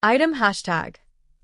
Item hashtag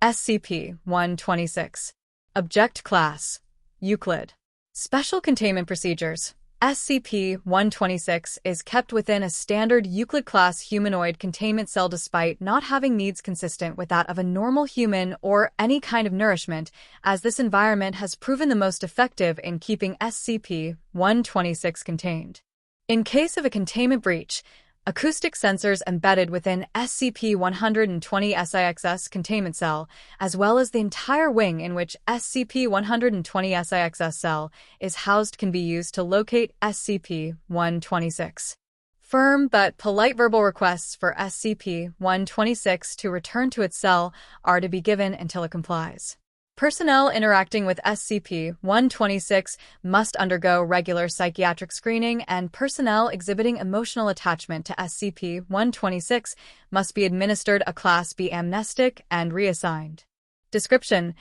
SCP-126. Object Class Euclid. Special Containment Procedures. SCP-126 is kept within a standard Euclid-class humanoid containment cell despite not having needs consistent with that of a normal human or any kind of nourishment, as this environment has proven the most effective in keeping SCP-126 contained. In case of a containment breach, acoustic sensors embedded within SCP-126 containment cell, as well as the entire wing in which SCP-126 cell is housed, can be used to locate SCP-126. Firm but polite verbal requests for SCP-126 to return to its cell are to be given until it complies. Personnel interacting with SCP-126 must undergo regular psychiatric screening, and personnel exhibiting emotional attachment to SCP-126 must be administered a Class B amnestic and reassigned. Description: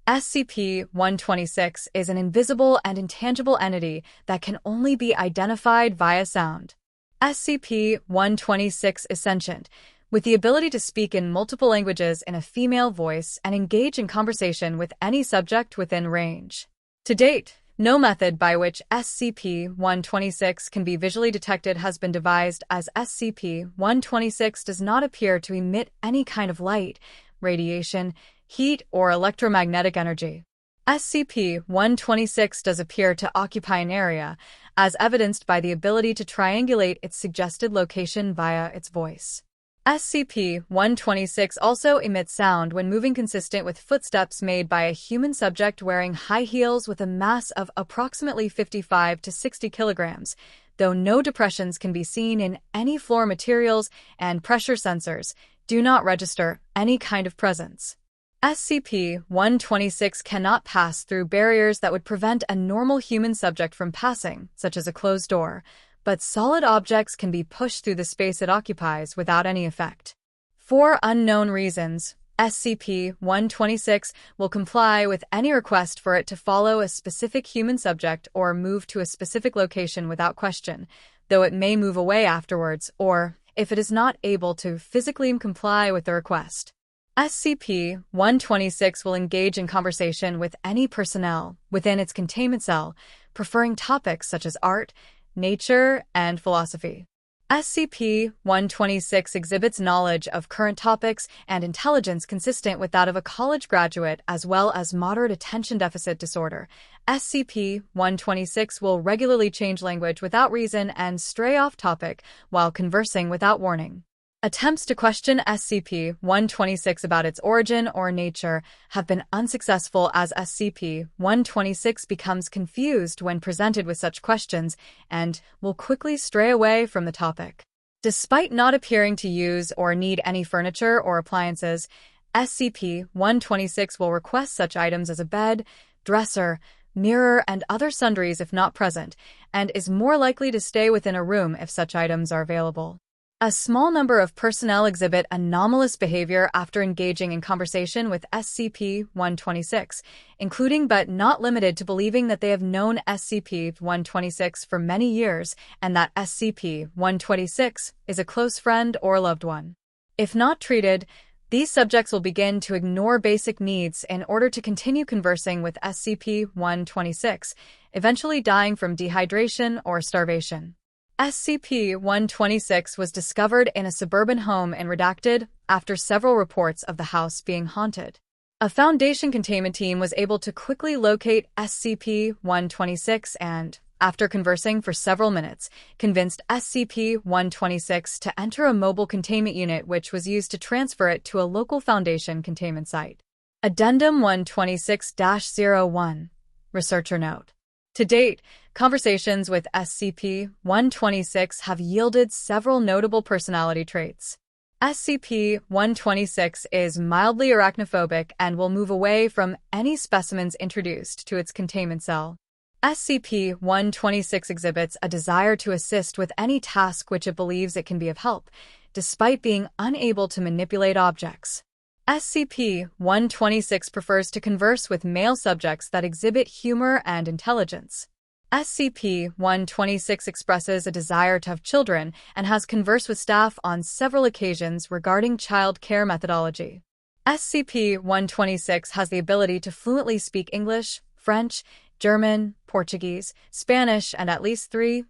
SCP-126 is an invisible and intangible entity that can only be identified via sound. SCP-126 is sentient, with the ability to speak in multiple languages in a female voice and engage in conversation with any subject within range. To date, no method by which SCP-126 can be visually detected has been devised, as SCP-126 does not appear to emit any kind of light, radiation, heat, or electromagnetic energy. SCP-126 does appear to occupy an area, as evidenced by the ability to triangulate its suggested location via its voice. SCP-126 also emits sound when moving, consistent with footsteps made by a human subject wearing high heels with a mass of approximately 55 to 60 kilograms, though no depressions can be seen in any floor materials and pressure sensors do not register any kind of presence. SCP-126 cannot pass through barriers that would prevent a normal human subject from passing, such as a closed door, but solid objects can be pushed through the space it occupies without any effect. For unknown reasons, SCP-126 will comply with any request for it to follow a specific human subject or move to a specific location without question, though it may move away afterwards or, if it is not able to physically comply with the request. SCP-126 will engage in conversation with any personnel within its containment cell, preferring topics such as art, nature, and philosophy. SCP-126 exhibits knowledge of current topics and intelligence consistent with that of a college graduate, as well as moderate attention deficit disorder. SCP-126 will regularly change language without reason and stray off topic while conversing without warning. Attempts to question SCP-126 about its origin or nature have been unsuccessful, as SCP-126 becomes confused when presented with such questions and will quickly stray away from the topic. Despite not appearing to use or need any furniture or appliances, SCP-126 will request such items as a bed, dresser, mirror, and other sundries if not present, and is more likely to stay within a room if such items are available. A small number of personnel exhibit anomalous behavior after engaging in conversation with SCP-126, including but not limited to believing that they have known SCP-126 for many years and that SCP-126 is a close friend or loved one. If not treated, these subjects will begin to ignore basic needs in order to continue conversing with SCP-126, eventually dying from dehydration or starvation. SCP-126 was discovered in a suburban home in Redacted after several reports of the house being haunted. A Foundation containment team was able to quickly locate SCP-126 and, after conversing for several minutes, convinced SCP-126 to enter a mobile containment unit, which was used to transfer it to a local Foundation containment site. Addendum 126-01. Researcher note. To date, conversations with SCP-126 have yielded several notable personality traits. SCP-126 is mildly arachnophobic and will move away from any specimens introduced to its containment cell. SCP-126 exhibits a desire to assist with any task which it believes it can be of help, despite being unable to manipulate objects. SCP-126 prefers to converse with male subjects that exhibit humor and intelligence. SCP-126 expresses a desire to have children and has conversed with staff on several occasions regarding child care methodology. SCP-126 has the ability to fluently speak English, French, German, Portuguese, Spanish, and at least three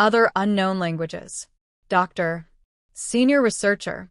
other unknown languages. Dr. Senior Researcher